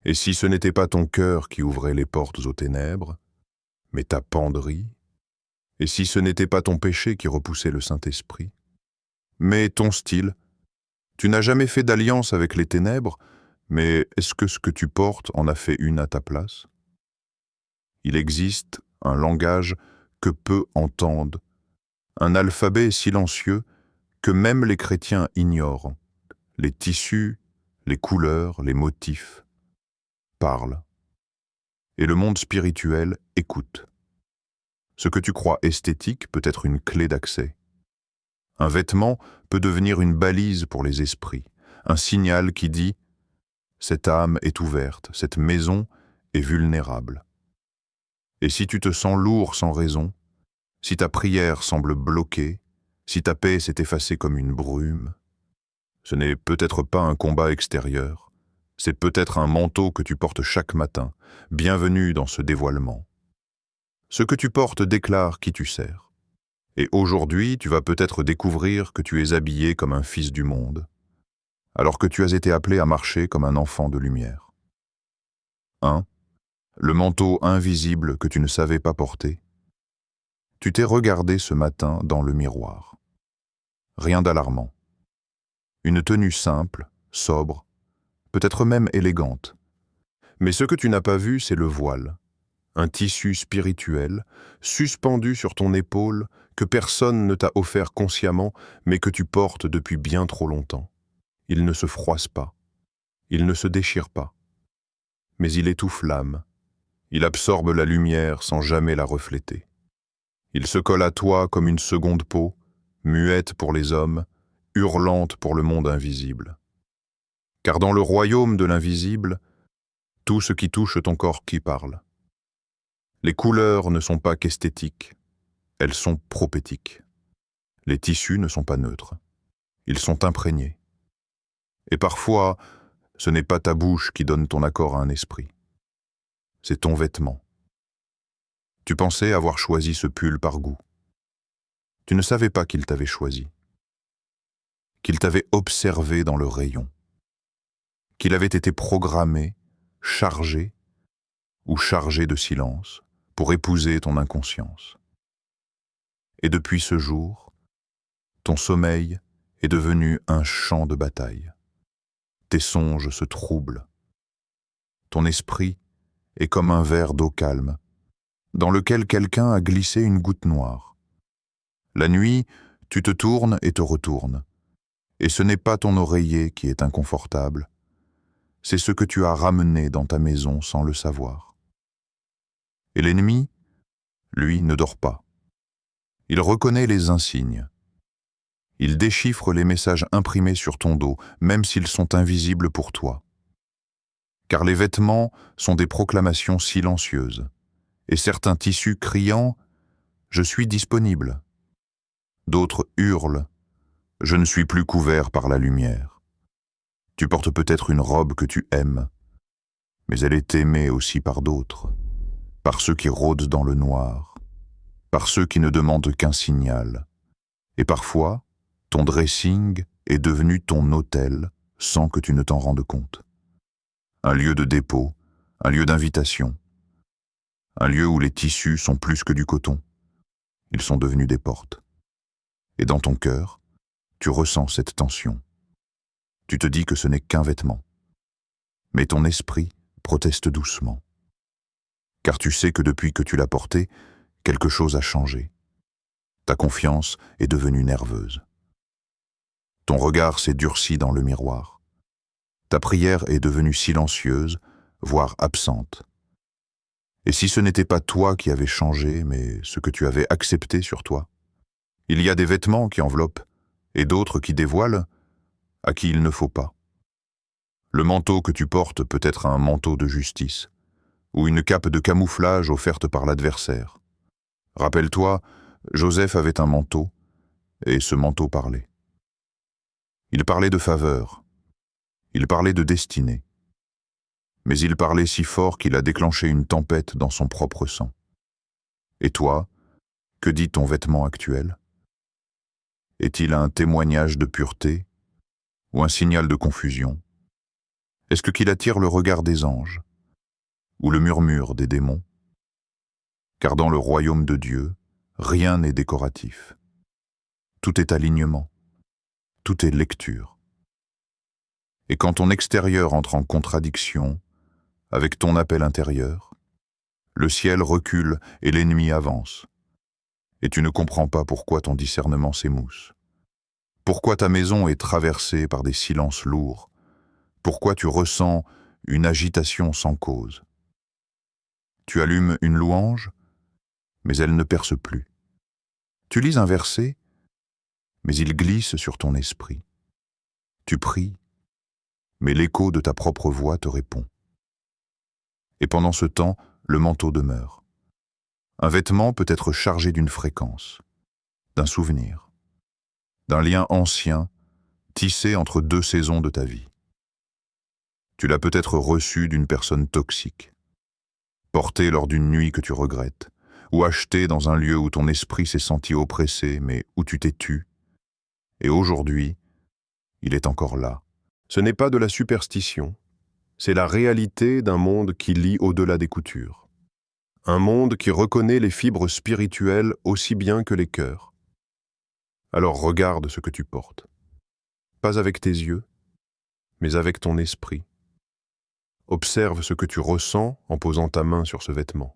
Et si ce n'était pas ton cœur qui ouvrait les portes aux ténèbres, mais ta penderie? Et si ce n'était pas ton péché qui repoussait le Saint-Esprit? Mais ton style, tu n'as jamais fait d'alliance avec les ténèbres, mais est-ce que ce que tu portes en a fait une à ta place? Il existe un langage que peu entendent, un alphabet silencieux que même les chrétiens ignorent. Les tissus, les couleurs, les motifs parlent. Et le monde spirituel écoute. Ce que tu crois esthétique peut être une clé d'accès. Un vêtement peut devenir une balise pour les esprits, un signal qui dit « Cette âme est ouverte, cette maison est vulnérable ». Et si tu te sens lourd sans raison, si ta prière semble bloquée, si ta paix s'est effacée comme une brume, ce n'est peut-être pas un combat extérieur, c'est peut-être un manteau que tu portes chaque matin. Bienvenue dans ce dévoilement. Ce que tu portes déclare qui tu sers. Et aujourd'hui, tu vas peut-être découvrir que tu es habillé comme un fils du monde, alors que tu as été appelé à marcher comme un enfant de lumière. 1. Le manteau invisible que tu ne savais pas porter. Tu t'es regardé ce matin dans le miroir. Rien d'alarmant. Une tenue simple, sobre, peut-être même élégante. Mais ce que tu n'as pas vu, c'est le voile. Un tissu spirituel, suspendu sur ton épaule, que personne ne t'a offert consciemment, mais que tu portes depuis bien trop longtemps. Il ne se froisse pas. Il ne se déchire pas. Mais il étouffe l'âme. Il absorbe la lumière sans jamais la refléter. Il se colle à toi comme une seconde peau, muette pour les hommes, hurlante pour le monde invisible. Car dans le royaume de l'invisible, tout ce qui touche ton corps qui parle. Les couleurs ne sont pas qu'esthétiques, elles sont prophétiques. Les tissus ne sont pas neutres, ils sont imprégnés. Et parfois, ce n'est pas ta bouche qui donne ton accord à un esprit, c'est ton vêtement. Tu pensais avoir choisi ce pull par goût. Tu ne savais pas qu'il t'avait choisi, qu'il t'avait observé dans le rayon, qu'il avait été programmé, chargé ou chargé de silence pour épouser ton inconscience. Et depuis ce jour, ton sommeil est devenu un champ de bataille. Tes songes se troublent. Ton esprit est comme un verre d'eau calme, dans lequel quelqu'un a glissé une goutte noire. La nuit, tu te tournes et te retournes. Et ce n'est pas ton oreiller qui est inconfortable, c'est ce que tu as ramené dans ta maison sans le savoir. Et l'ennemi, lui, ne dort pas. Il reconnaît les insignes. Il déchiffre les messages imprimés sur ton dos, même s'ils sont invisibles pour toi. Car les vêtements sont des proclamations silencieuses, et certains tissus criant « Je suis disponible ». D'autres hurlent « Je ne suis plus couvert par la lumière ». Tu portes peut-être une robe que tu aimes, mais elle est aimée aussi par d'autres, par ceux qui rôdent dans le noir, par ceux qui ne demandent qu'un signal. Et parfois, ton dressing est devenu ton hôtel sans que tu ne t'en rendes compte. Un lieu de dépôt, un lieu d'invitation, un lieu où les tissus sont plus que du coton. Ils sont devenus des portes. Et dans ton cœur, tu ressens cette tension. Tu te dis que ce n'est qu'un vêtement. Mais ton esprit proteste doucement. Car tu sais que depuis que tu l'as porté, quelque chose a changé. Ta confiance est devenue nerveuse. Ton regard s'est durci dans le miroir. Ta prière est devenue silencieuse, voire absente. Et si ce n'était pas toi qui avais changé, mais ce que tu avais accepté sur toi? Il y a des vêtements qui enveloppent, et d'autres qui dévoilent, à qui il ne faut pas. Le manteau que tu portes peut être un manteau de justice, ou une cape de camouflage offerte par l'adversaire. Rappelle-toi, Joseph avait un manteau, et ce manteau parlait. Il parlait de faveur, il parlait de destinée, mais il parlait si fort qu'il a déclenché une tempête dans son propre sang. Et toi, que dit ton vêtement actuel? Est-il un témoignage de pureté ou un signal de confusion? Est-ce qu'il attire le regard des anges ou le murmure des démons? Car dans le royaume de Dieu, rien n'est décoratif. Tout est alignement, tout est lecture. Et quand ton extérieur entre en contradiction avec ton appel intérieur, le ciel recule et l'ennemi avance. Et tu ne comprends pas pourquoi ton discernement s'émousse. Pourquoi ta maison est traversée par des silences lourds. Pourquoi tu ressens une agitation sans cause. Tu allumes une louange, mais elle ne perce plus. Tu lis un verset, mais il glisse sur ton esprit. Tu pries, mais l'écho de ta propre voix te répond. Et pendant ce temps, le manteau demeure. Un vêtement peut être chargé d'une fréquence, d'un souvenir, d'un lien ancien tissé entre deux saisons de ta vie. Tu l'as peut-être reçu d'une personne toxique, porté lors d'une nuit que tu regrettes, ou acheté dans un lieu où ton esprit s'est senti oppressé, mais où tu t'es tu. Et aujourd'hui, il est encore là. Ce n'est pas de la superstition, c'est la réalité d'un monde qui lit au-delà des coutures. Un monde qui reconnaît les fibres spirituelles aussi bien que les cœurs. Alors regarde ce que tu portes. Pas avec tes yeux, mais avec ton esprit. Observe ce que tu ressens en posant ta main sur ce vêtement.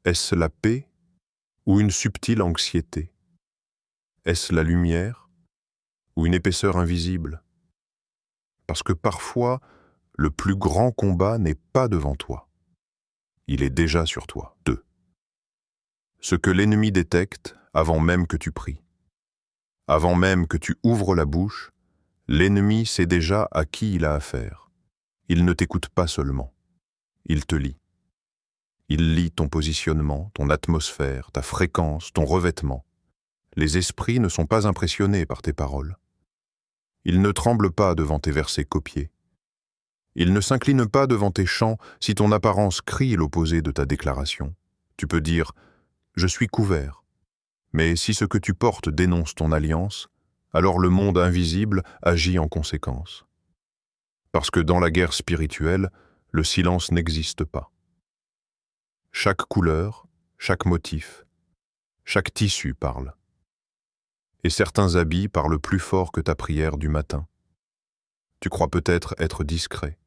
Est-ce la paix ou une subtile anxiété? Est-ce la lumière ou une épaisseur invisible? Parce que parfois, le plus grand combat n'est pas devant toi. Il est déjà sur toi. 2. Ce que l'ennemi détecte avant même que tu pries. Avant même que tu ouvres la bouche, l'ennemi sait déjà à qui il a affaire. Il ne t'écoute pas seulement, il te lit. Il lit ton positionnement, ton atmosphère, ta fréquence, ton revêtement. Les esprits ne sont pas impressionnés par tes paroles. Ils ne tremblent pas devant tes versets copiés. Ils ne s'inclinent pas devant tes chants si ton apparence crie l'opposé de ta déclaration. Tu peux dire « Je suis couvert ». Mais si ce que tu portes dénonce ton alliance, alors le monde invisible agit en conséquence. Parce que dans la guerre spirituelle, le silence n'existe pas. Chaque couleur, chaque motif, chaque tissu parle. Et certains habits parlent plus fort que ta prière du matin. Tu crois peut-être être discret.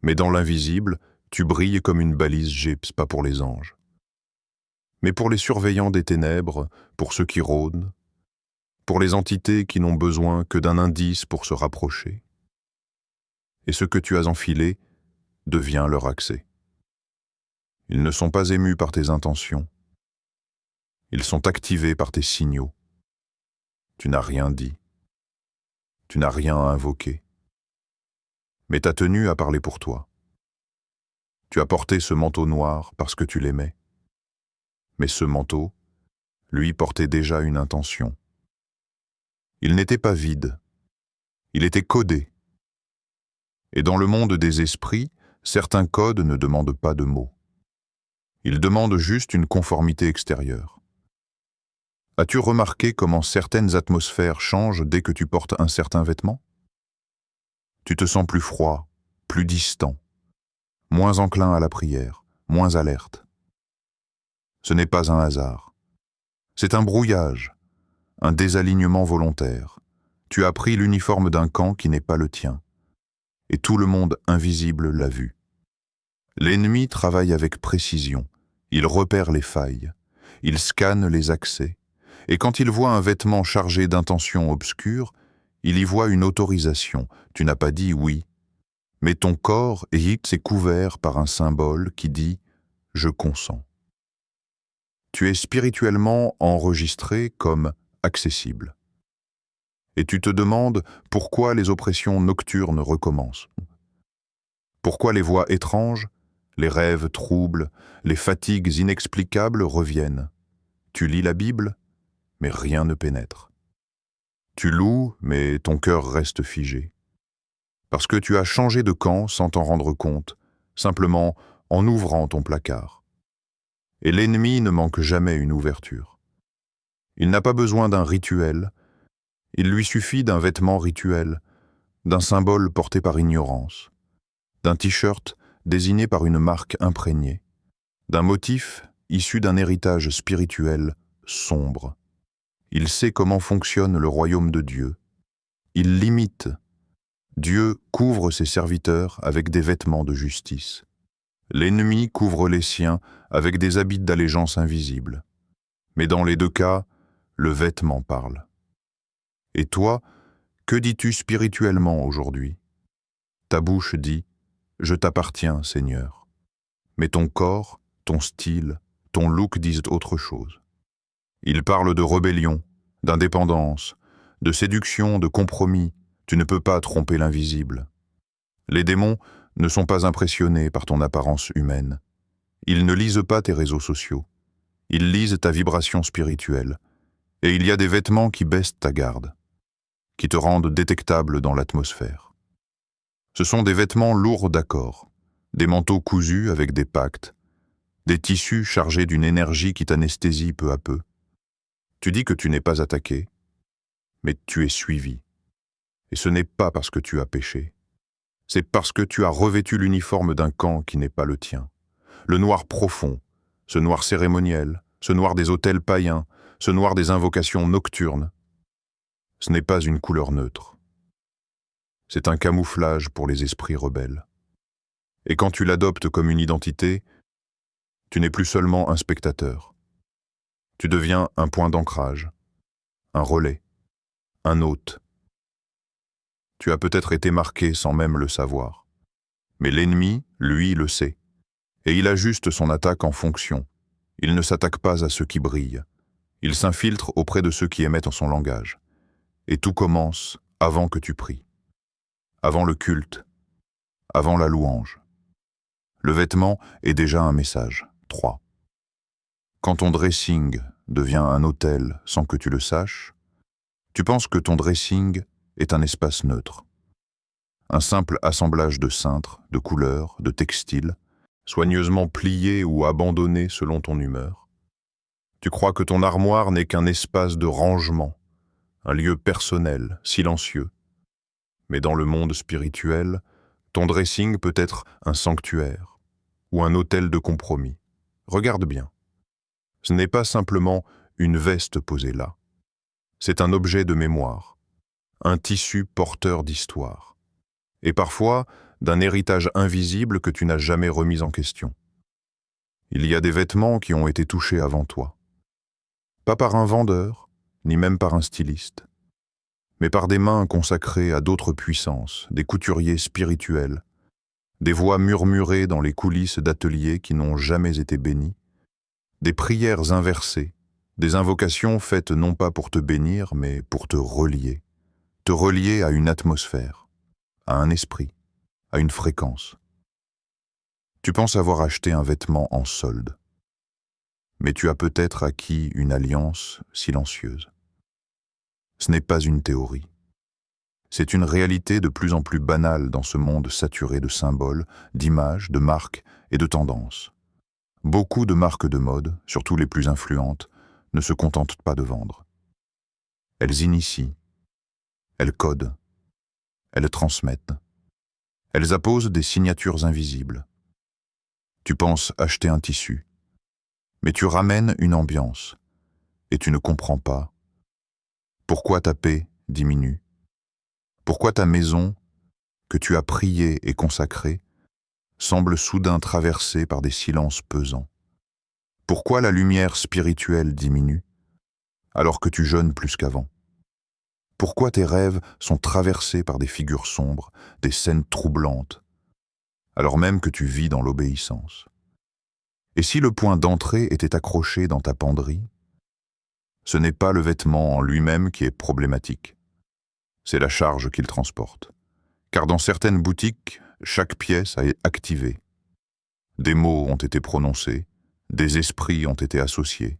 Mais dans l'invisible, tu brilles comme une balise gypse, pas pour les anges. Mais pour les surveillants des ténèbres, pour ceux qui rôdent, pour les entités qui n'ont besoin que d'un indice pour se rapprocher. Et ce que tu as enfilé devient leur accès. Ils ne sont pas émus par tes intentions. Ils sont activés par tes signaux. Tu n'as rien dit. Tu n'as rien invoqué. Mais ta tenue a parlé pour toi. Tu as porté ce manteau noir parce que tu l'aimais. Mais ce manteau, lui, portait déjà une intention. Il n'était pas vide. Il était codé. Et dans le monde des esprits, certains codes ne demandent pas de mots. Ils demandent juste une conformité extérieure. As-tu remarqué comment certaines atmosphères changent dès que tu portes un certain vêtement? Tu te sens plus froid, plus distant, moins enclin à la prière, moins alerte. Ce n'est pas un hasard. C'est un brouillage, un désalignement volontaire. Tu as pris l'uniforme d'un camp qui n'est pas le tien. Et tout le monde invisible l'a vu. L'ennemi travaille avec précision. Il repère les failles. Il scanne les accès. Et quand il voit un vêtement chargé d'intentions obscures, il y voit une autorisation. Tu n'as pas dit oui. Mais ton corps est couvert par un symbole qui dit « je consens ». Tu es spirituellement enregistré comme accessible. Et tu te demandes pourquoi les oppressions nocturnes recommencent. Pourquoi les voix étranges, les rêves troubles, les fatigues inexplicables reviennent. Tu lis la Bible, mais rien ne pénètre. Tu loues, mais ton cœur reste figé. Parce que tu as changé de camp sans t'en rendre compte, simplement en ouvrant ton placard. Et l'ennemi ne manque jamais une ouverture. Il n'a pas besoin d'un rituel, il lui suffit d'un vêtement rituel, d'un symbole porté par ignorance, d'un t-shirt désigné par une marque imprégnée, d'un motif issu d'un héritage spirituel sombre. Il sait comment fonctionne le royaume de Dieu. Il l'imite. Dieu couvre ses serviteurs avec des vêtements de justice. L'ennemi couvre les siens avec des habits d'allégeance invisibles. Mais dans les deux cas, le vêtement parle. Et toi, que dis-tu spirituellement aujourd'hui? Ta bouche dit « Je t'appartiens, Seigneur ». Mais ton corps, ton style, ton look disent autre chose. Ils parlent de rébellion, d'indépendance, de séduction, de compromis. Tu ne peux pas tromper l'invisible. Les démons ne sont pas impressionnés par ton apparence humaine. Ils ne lisent pas tes réseaux sociaux. Ils lisent ta vibration spirituelle. Et il y a des vêtements qui baissent ta garde, qui te rendent détectable dans l'atmosphère. Ce sont des vêtements lourds d'accords, des manteaux cousus avec des pactes, des tissus chargés d'une énergie qui t'anesthésie peu à peu. Tu dis que tu n'es pas attaqué, mais tu es suivi. Et ce n'est pas parce que tu as péché. C'est parce que tu as revêtu l'uniforme d'un camp qui n'est pas le tien. Le noir profond, ce noir cérémoniel, ce noir des autels païens, ce noir des invocations nocturnes. Ce n'est pas une couleur neutre. C'est un camouflage pour les esprits rebelles. Et quand tu l'adoptes comme une identité, tu n'es plus seulement un spectateur. Tu deviens un point d'ancrage, un relais, un hôte. Tu as peut-être été marqué sans même le savoir. Mais l'ennemi, lui, le sait. Et il ajuste son attaque en fonction. Il ne s'attaque pas à ceux qui brillent. Il s'infiltre auprès de ceux qui émettent son langage. Et tout commence avant que tu pries. Avant le culte. Avant la louange. Le vêtement est déjà un message. 3. Quand ton dressing devient un autel sans que tu le saches, tu penses que ton dressing est un espace neutre. Un simple assemblage de cintres, de couleurs, de textiles, soigneusement pliés ou abandonnés selon ton humeur. Tu crois que ton armoire n'est qu'un espace de rangement, un lieu personnel, silencieux. Mais dans le monde spirituel, ton dressing peut être un sanctuaire ou un autel de compromis. Regarde bien. Ce n'est pas simplement une veste posée là. C'est un objet de mémoire, un tissu porteur d'histoire, et parfois d'un héritage invisible que tu n'as jamais remis en question. Il y a des vêtements qui ont été touchés avant toi. Pas par un vendeur, ni même par un styliste, mais par des mains consacrées à d'autres puissances, des couturiers spirituels, des voix murmurées dans les coulisses d'ateliers qui n'ont jamais été bénis, des prières inversées, des invocations faites non pas pour te bénir, mais pour te relier à une atmosphère, à un esprit, à une fréquence. Tu penses avoir acheté un vêtement en solde, mais tu as peut-être acquis une alliance silencieuse. Ce n'est pas une théorie. C'est une réalité de plus en plus banale dans ce monde saturé de symboles, d'images, de marques et de tendances. Beaucoup de marques de mode, surtout les plus influentes, ne se contentent pas de vendre. Elles initient, elles codent, elles transmettent. Elles apposent des signatures invisibles. Tu penses acheter un tissu, mais tu ramènes une ambiance, et tu ne comprends pas. Pourquoi ta paix diminue? Pourquoi ta maison, que tu as priée et consacrée, semble soudain traversée par des silences pesants? Pourquoi la lumière spirituelle diminue, alors que tu jeûnes plus qu'avant? Pourquoi tes rêves sont traversés par des figures sombres, des scènes troublantes, alors même que tu vis dans l'obéissance? Et si le point d'entrée était accroché dans ta penderie, ce n'est pas le vêtement en lui-même qui est problématique, c'est la charge qu'il transporte. Car dans certaines boutiques, chaque pièce a été activée. Des mots ont été prononcés, des esprits ont été associés,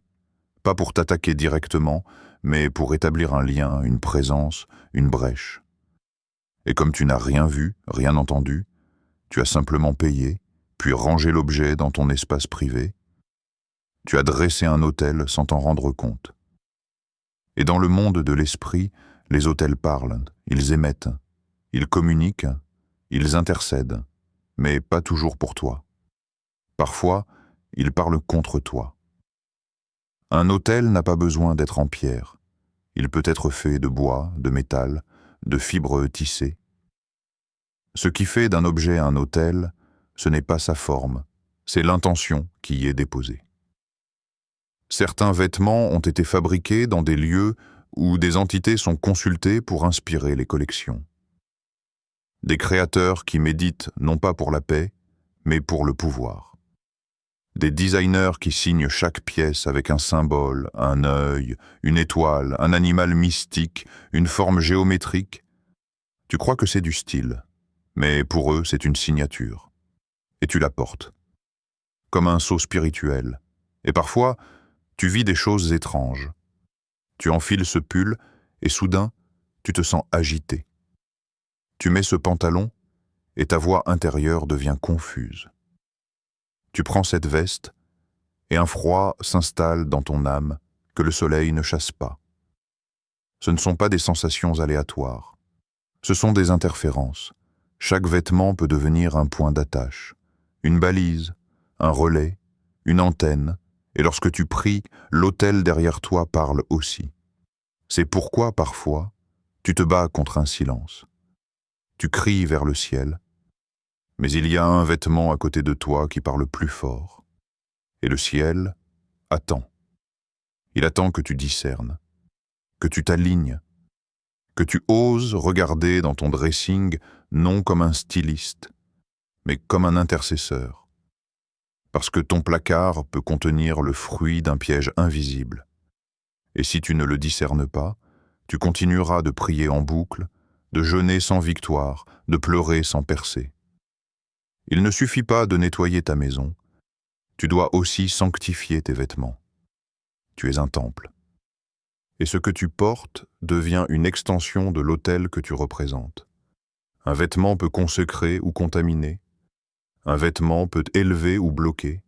pas pour t'attaquer directement, mais pour établir un lien, une présence, une brèche. Et comme tu n'as rien vu, rien entendu, tu as simplement payé, puis rangé l'objet dans ton espace privé. Tu as dressé un autel sans t'en rendre compte. Et dans le monde de l'esprit, les autels parlent, ils émettent, Ils communiquent, ils intercèdent, mais pas toujours pour toi. Parfois, ils parlent contre toi. Un autel n'a pas besoin d'être en pierre. Il peut être fait de bois, de métal, de fibres tissées. Ce qui fait d'un objet un autel, ce n'est pas sa forme, c'est l'intention qui y est déposée. Certains vêtements ont été fabriqués dans des lieux où des entités sont consultées pour inspirer les collections. Des créateurs qui méditent non pas pour la paix, mais pour le pouvoir. Des designers qui signent chaque pièce avec un symbole, un œil, une étoile, un animal mystique, une forme géométrique. Tu crois que c'est du style, mais pour eux c'est une signature. Et tu la portes, comme un sceau spirituel. Et parfois, tu vis des choses étranges. Tu enfiles ce pull et soudain, tu te sens agité. Tu mets ce pantalon et ta voix intérieure devient confuse. Tu prends cette veste et un froid s'installe dans ton âme que le soleil ne chasse pas. Ce ne sont pas des sensations aléatoires. Ce sont des interférences. Chaque vêtement peut devenir un point d'attache, une balise, un relais, une antenne, et lorsque tu pries, l'autel derrière toi parle aussi. C'est pourquoi, parfois, tu te bats contre un silence. Tu cries vers le ciel, mais il y a un vêtement à côté de toi qui parle plus fort. Et le ciel attend. Il attend que tu discernes, que tu t'alignes, que tu oses regarder dans ton dressing non comme un styliste, mais comme un intercesseur. Parce que ton placard peut contenir le fruit d'un piège invisible. Et si tu ne le discernes pas, tu continueras de prier en boucle, de jeûner sans victoire, de pleurer sans percer. Il ne suffit pas de nettoyer ta maison, tu dois aussi sanctifier tes vêtements. Tu es un temple. Et ce que tu portes devient une extension de l'autel que tu représentes. Un vêtement peut consécrer ou contaminer. Un vêtement peut élever ou bloquer.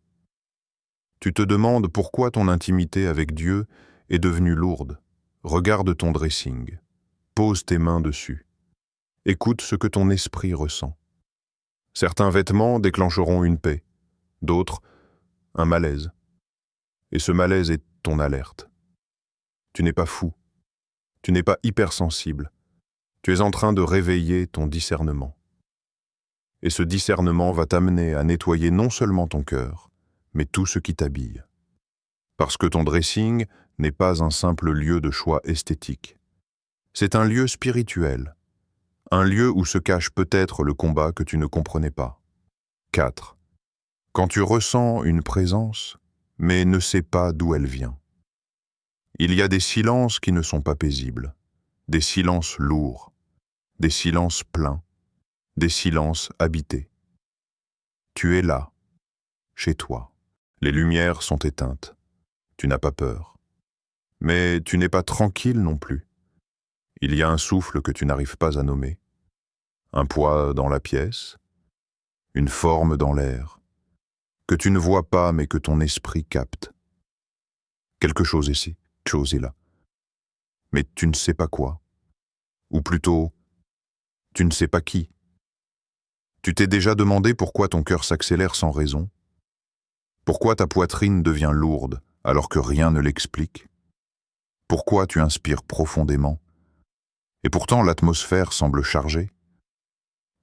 Tu te demandes pourquoi ton intimité avec Dieu est devenue lourde. Regarde ton dressing. Pose tes mains dessus. Écoute ce que ton esprit ressent. Certains vêtements déclencheront une paix, d'autres, un malaise. Et ce malaise est ton alerte. Tu n'es pas fou. Tu n'es pas hypersensible. Tu es en train de réveiller ton discernement. Et ce discernement va t'amener à nettoyer non seulement ton cœur, mais tout ce qui t'habille. Parce que ton dressing n'est pas un simple lieu de choix esthétique. C'est un lieu spirituel. Un lieu où se cache peut-être le combat que tu ne comprenais pas. 4. Quand tu ressens une présence, mais ne sais pas d'où elle vient. Il y a des silences qui ne sont pas paisibles, des silences lourds, des silences pleins, des silences habités. Tu es là, chez toi. Les lumières sont éteintes. Tu n'as pas peur. Mais tu n'es pas tranquille non plus. Il y a un souffle que tu n'arrives pas à nommer, un poids dans la pièce, une forme dans l'air, que tu ne vois pas mais que ton esprit capte. Quelque chose ici, chose est là. Mais tu ne sais pas quoi. Ou plutôt, tu ne sais pas qui. Tu t'es déjà demandé pourquoi ton cœur s'accélère sans raison? Pourquoi ta poitrine devient lourde alors que rien ne l'explique? Pourquoi tu inspires profondément? Et pourtant l'atmosphère semble chargée.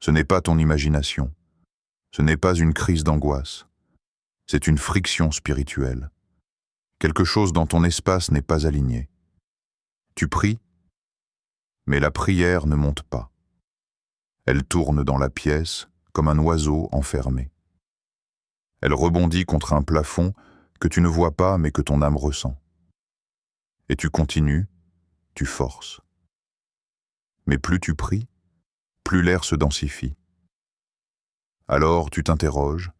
Ce n'est pas ton imagination. Ce n'est pas une crise d'angoisse. C'est une friction spirituelle. Quelque chose dans ton espace n'est pas aligné. Tu pries, mais la prière ne monte pas. Elle tourne dans la pièce comme un oiseau enfermé. Elle rebondit contre un plafond que tu ne vois pas mais que ton âme ressent. Et tu continues, tu forces. Mais plus tu pries, plus l'air se densifie. Alors tu t'interroges,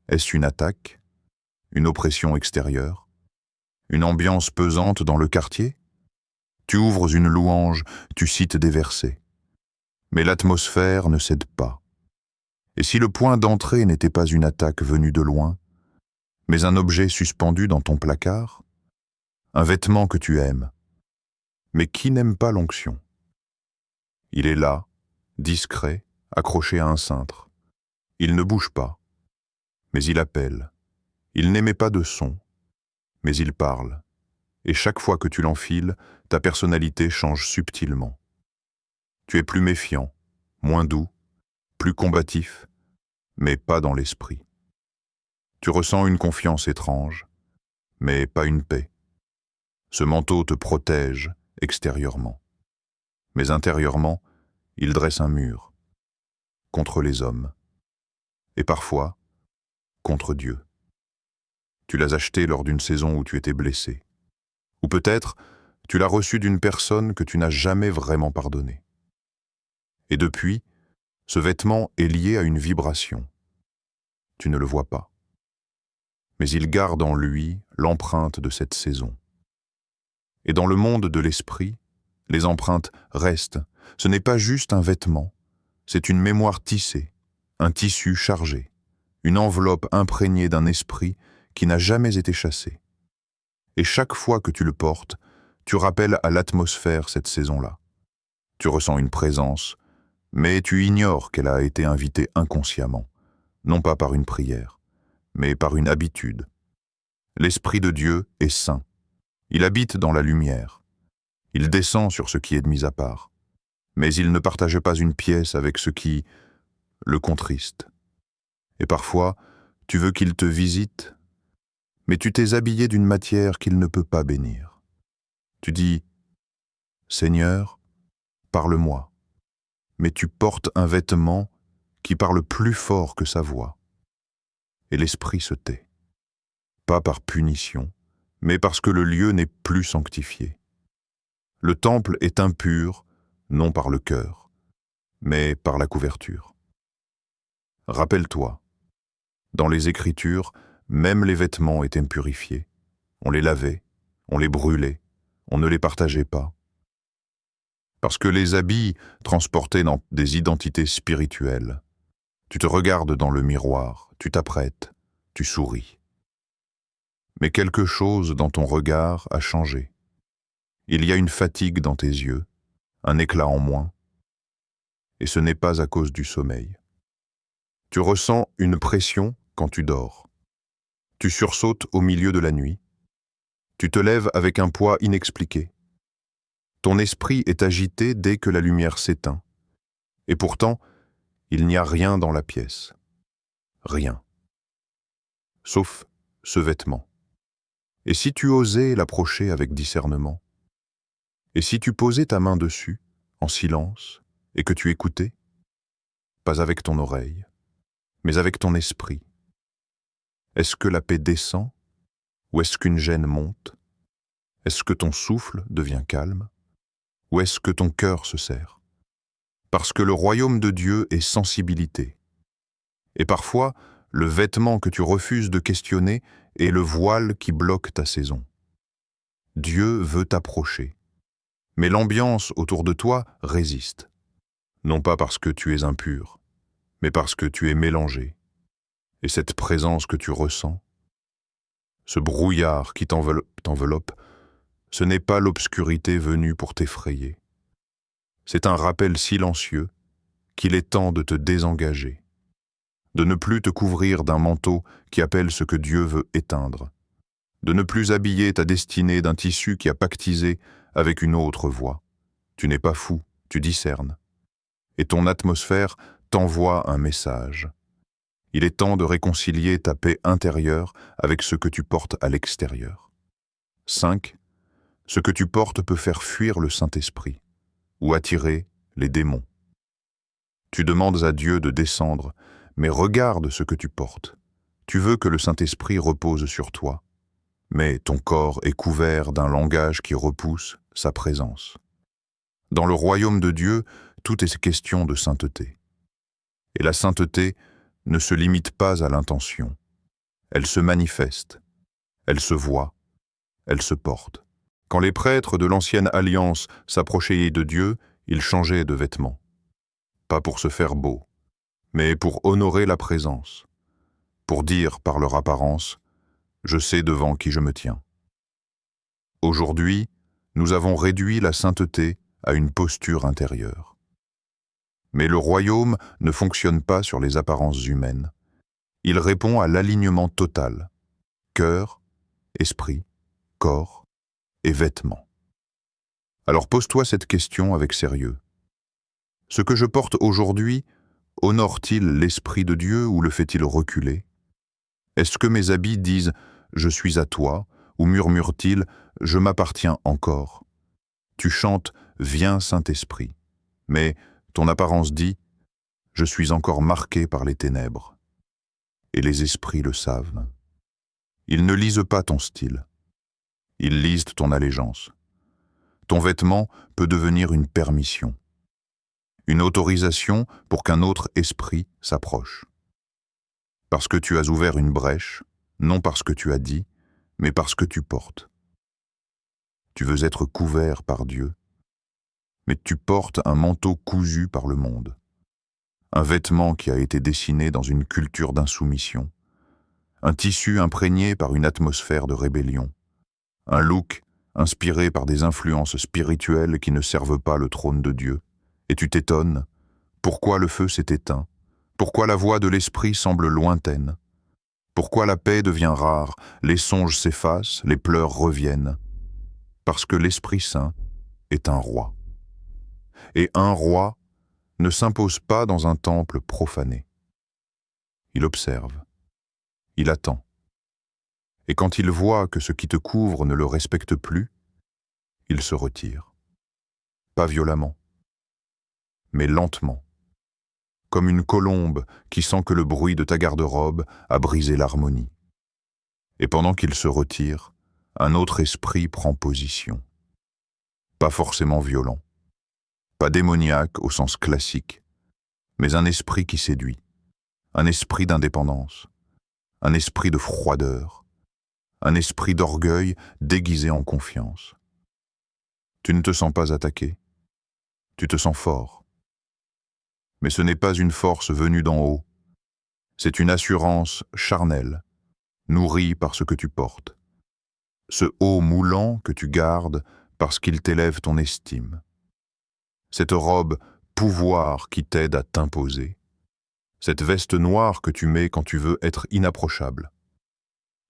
est-ce une attaque? Une oppression extérieure? Une ambiance pesante dans le quartier? Tu ouvres une louange, tu cites des versets. Mais l'atmosphère ne cède pas. Et si le point d'entrée n'était pas une attaque venue de loin, mais un objet suspendu dans ton placard, un vêtement que tu aimes, mais qui n'aime pas l'onction? Il est là, discret, accroché à un cintre. Il ne bouge pas, mais il appelle. Il n'émet pas de son, mais il parle. Et chaque fois que tu l'enfiles, ta personnalité change subtilement. Tu es plus méfiant, moins doux, plus combatif, mais pas dans l'esprit. Tu ressens une confiance étrange, mais pas une paix. Ce manteau te protège extérieurement, mais intérieurement, il dresse un mur, contre les hommes, et parfois, contre Dieu. Tu l'as acheté lors d'une saison où tu étais blessé. Ou peut-être, tu l'as reçu d'une personne que tu n'as jamais vraiment pardonnée. Et depuis, ce vêtement est lié à une vibration. Tu ne le vois pas. Mais il garde en lui l'empreinte de cette saison. Et dans le monde de l'esprit, les empreintes restent. Ce n'est pas juste un vêtement, c'est une mémoire tissée, un tissu chargé, une enveloppe imprégnée d'un esprit qui n'a jamais été chassé. Et chaque fois que tu le portes, tu rappelles à l'atmosphère cette saison-là. Tu ressens une présence, mais tu ignores qu'elle a été invitée inconsciemment, non pas par une prière, mais par une habitude. L'Esprit de Dieu est saint. Il habite dans la lumière. Il descend sur ce qui est de mis à part. Mais il ne partage pas une pièce avec ce qui le contriste. Et parfois, tu veux qu'il te visite, mais tu t'es habillé d'une matière qu'il ne peut pas bénir. Tu dis « Seigneur, parle-moi », mais tu portes un vêtement qui parle plus fort que sa voix. Et l'esprit se tait. Pas par punition, mais parce que le lieu n'est plus sanctifié. Le temple est impur, non par le cœur, mais par la couverture. Rappelle-toi, dans les Écritures, même les vêtements étaient purifiés. On les lavait, on les brûlait, on ne les partageait pas. Parce que les habits transportaient dans des identités spirituelles. Tu te regardes dans le miroir, tu t'apprêtes, tu souris. Mais quelque chose dans ton regard a changé. Il y a une fatigue dans tes yeux, un éclat en moins. Et ce n'est pas à cause du sommeil. Tu ressens une pression quand tu dors. Tu sursautes au milieu de la nuit. Tu te lèves avec un poids inexpliqué. Ton esprit est agité dès que la lumière s'éteint. Et pourtant, il n'y a rien dans la pièce. Rien. Sauf ce vêtement. Et si tu osais l'approcher avec discernement? Et si tu posais ta main dessus, en silence, et que tu écoutais? Pas avec ton oreille, mais avec ton esprit. Est-ce que la paix descend, ou est-ce qu'une gêne monte? Est-ce que ton souffle devient calme, ou est-ce que ton cœur se serre? Parce que le royaume de Dieu est sensibilité. Et parfois, le vêtement que tu refuses de questionner est le voile qui bloque ta saison. Dieu veut t'approcher, mais l'ambiance autour de toi résiste. Non pas parce que tu es impur, mais parce que tu es mélangé. Et cette présence que tu ressens, ce brouillard qui t'enveloppe, ce n'est pas l'obscurité venue pour t'effrayer. C'est un rappel silencieux qu'il est temps de te désengager, de ne plus te couvrir d'un manteau qui appelle ce que Dieu veut éteindre, de ne plus habiller ta destinée d'un tissu qui a pactisé avec une autre voix. Tu n'es pas fou, tu discernes. Et ton atmosphère t'envoie un message. Il est temps de réconcilier ta paix intérieure avec ce que tu portes à l'extérieur. 5. Ce que tu portes peut faire fuir le Saint-Esprit ou attirer les démons. Tu demandes à Dieu de descendre, mais regarde ce que tu portes. Tu veux que le Saint-Esprit repose sur toi, mais ton corps est couvert d'un langage qui repousse sa présence. Dans le royaume de Dieu, tout est question de sainteté. Et la sainteté ne se limite pas à l'intention. Elle se manifeste, elle se voit, elle se porte. Quand les prêtres de l'ancienne alliance s'approchaient de Dieu, ils changeaient de vêtements. Pas pour se faire beau, mais pour honorer la présence, pour dire par leur apparence « Je sais devant qui je me tiens ». Aujourd'hui, nous avons réduit la sainteté à une posture intérieure. Mais le royaume ne fonctionne pas sur les apparences humaines. Il répond à l'alignement total. Cœur, esprit, corps et vêtements. Alors pose-toi cette question avec sérieux. Ce que je porte aujourd'hui honore-t-il l'Esprit de Dieu ou le fait-il reculer? Est-ce que mes habits disent « je suis à toi » ou murmurent-ils « je m'appartiens encore » ? Tu chantes « viens Saint-Esprit », mais ton apparence dit « je suis encore marqué par les ténèbres ». Et les esprits le savent. Ils ne lisent pas ton style. Ils lisent ton allégeance. Ton vêtement peut devenir une permission. Une autorisation pour qu'un autre esprit s'approche. Parce que tu as ouvert une brèche, non parce que tu as dit, mais parce que tu portes. Tu veux être couvert par Dieu, mais tu portes un manteau cousu par le monde. Un vêtement qui a été dessiné dans une culture d'insoumission. Un tissu imprégné par une atmosphère de rébellion. Un look inspiré par des influences spirituelles qui ne servent pas le trône de Dieu. Et tu t'étonnes, pourquoi le feu s'est éteint? Pourquoi la voix de l'esprit semble lointaine? Pourquoi la paix devient rare, les songes s'effacent, les pleurs reviennent? Parce que l'Esprit Saint est un roi. Et un roi ne s'impose pas dans un temple profané. Il observe, il attend. Et quand il voit que ce qui te couvre ne le respecte plus, il se retire. Pas violemment, mais lentement, comme une colombe qui sent que le bruit de ta garde-robe a brisé l'harmonie. Et pendant qu'il se retire, un autre esprit prend position. Pas forcément violent, pas démoniaque au sens classique, mais un esprit qui séduit, un esprit d'indépendance, un esprit de froideur, un esprit d'orgueil déguisé en confiance. Tu ne te sens pas attaqué, tu te sens fort. Mais ce n'est pas une force venue d'en haut, c'est une assurance charnelle, nourrie par ce que tu portes. Ce haut moulant que tu gardes parce qu'il t'élève ton estime. Cette robe pouvoir qui t'aide à t'imposer. Cette veste noire que tu mets quand tu veux être inapprochable.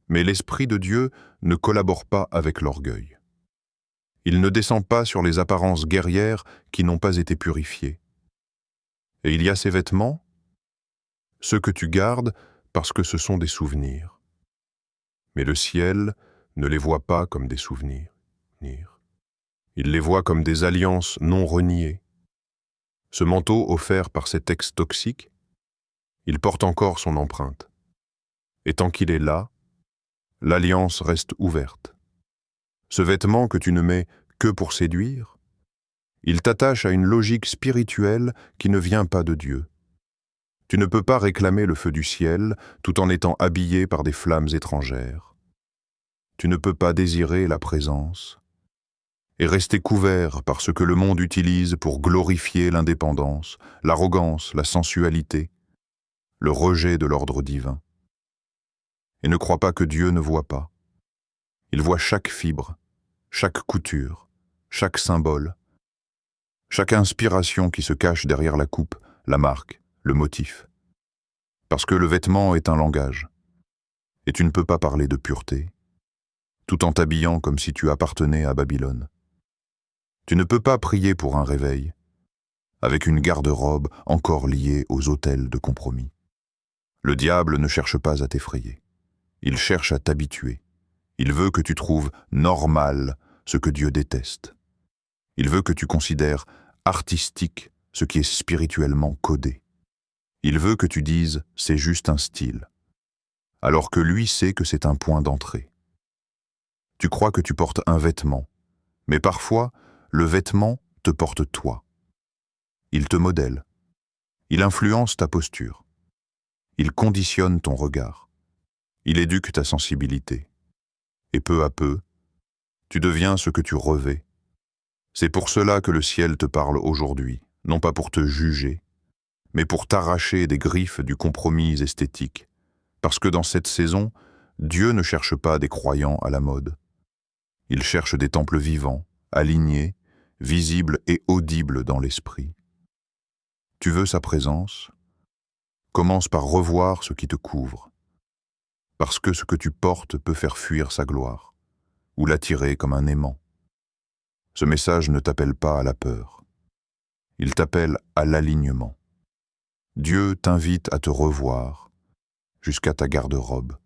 Mais l'Esprit de Dieu ne collabore pas avec l'orgueil. Il ne descend pas sur les apparences guerrières qui n'ont pas été purifiées. Et il y a ces vêtements, ceux que tu gardes parce que ce sont des souvenirs. Mais le ciel ne les voit pas comme des souvenirs. Il les voit comme des alliances non reniées. Ce manteau offert par cet ex toxique, il porte encore son empreinte. Et tant qu'il est là, l'alliance reste ouverte. Ce vêtement que tu ne mets que pour séduire, il t'attache à une logique spirituelle qui ne vient pas de Dieu. Tu ne peux pas réclamer le feu du ciel tout en étant habillé par des flammes étrangères. Tu ne peux pas désirer la présence et rester couvert par ce que le monde utilise pour glorifier l'indépendance, l'arrogance, la sensualité, le rejet de l'ordre divin. Et ne crois pas que Dieu ne voit pas. Il voit chaque fibre, chaque couture, chaque symbole, chaque inspiration qui se cache derrière la coupe, la marque, le motif. Parce que le vêtement est un langage, et tu ne peux pas parler de pureté, tout en t'habillant comme si tu appartenais à Babylone. Tu ne peux pas prier pour un réveil, avec une garde-robe encore liée aux autels de compromis. Le diable ne cherche pas à t'effrayer, il cherche à t'habituer. Il veut que tu trouves normal ce que Dieu déteste. Il veut que tu considères artistique ce qui est spirituellement codé. Il veut que tu dises « c'est juste un style », alors que lui sait que c'est un point d'entrée. Tu crois que tu portes un vêtement, mais parfois, le vêtement te porte toi. Il te modèle. Il influence ta posture. Il conditionne ton regard. Il éduque ta sensibilité. Et peu à peu, tu deviens ce que tu revêts. C'est pour cela que le ciel te parle aujourd'hui, non pas pour te juger, mais pour t'arracher des griffes du compromis esthétique. Parce que dans cette saison, Dieu ne cherche pas des croyants à la mode. Il cherche des temples vivants, alignés, visibles et audibles dans l'esprit. Tu veux sa présence? Commence par revoir ce qui te couvre, parce que ce que tu portes peut faire fuir sa gloire, ou l'attirer comme un aimant. Ce message ne t'appelle pas à la peur, il t'appelle à l'alignement. Dieu t'invite à te revoir jusqu'à ta garde-robe.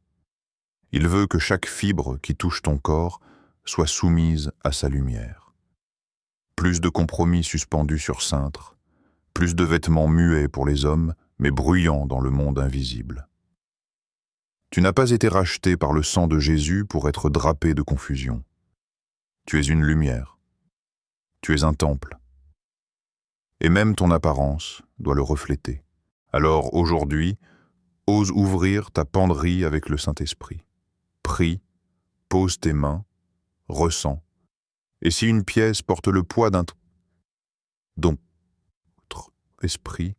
Il veut que chaque fibre qui touche ton corps soit soumise à sa lumière. Plus de compromis suspendus sur cintre, plus de vêtements muets pour les hommes, mais bruyants dans le monde invisible. Tu n'as pas été racheté par le sang de Jésus pour être drapé de confusion. Tu es une lumière. Tu es un temple. Et même ton apparence doit le refléter. Alors aujourd'hui, ose ouvrir ta penderie avec le Saint-Esprit. Prie, pose tes mains, ressens. Et si une pièce porte le poids d'un don, esprit,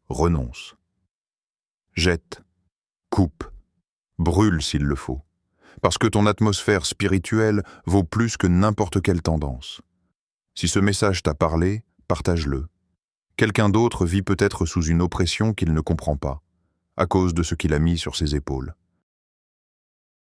renonce. Jette, coupe, brûle s'il le faut. Parce que ton atmosphère spirituelle vaut plus que n'importe quelle tendance. Si ce message t'a parlé, partage-le. Quelqu'un d'autre vit peut-être sous une oppression qu'il ne comprend pas, à cause de ce qu'il a mis sur ses épaules.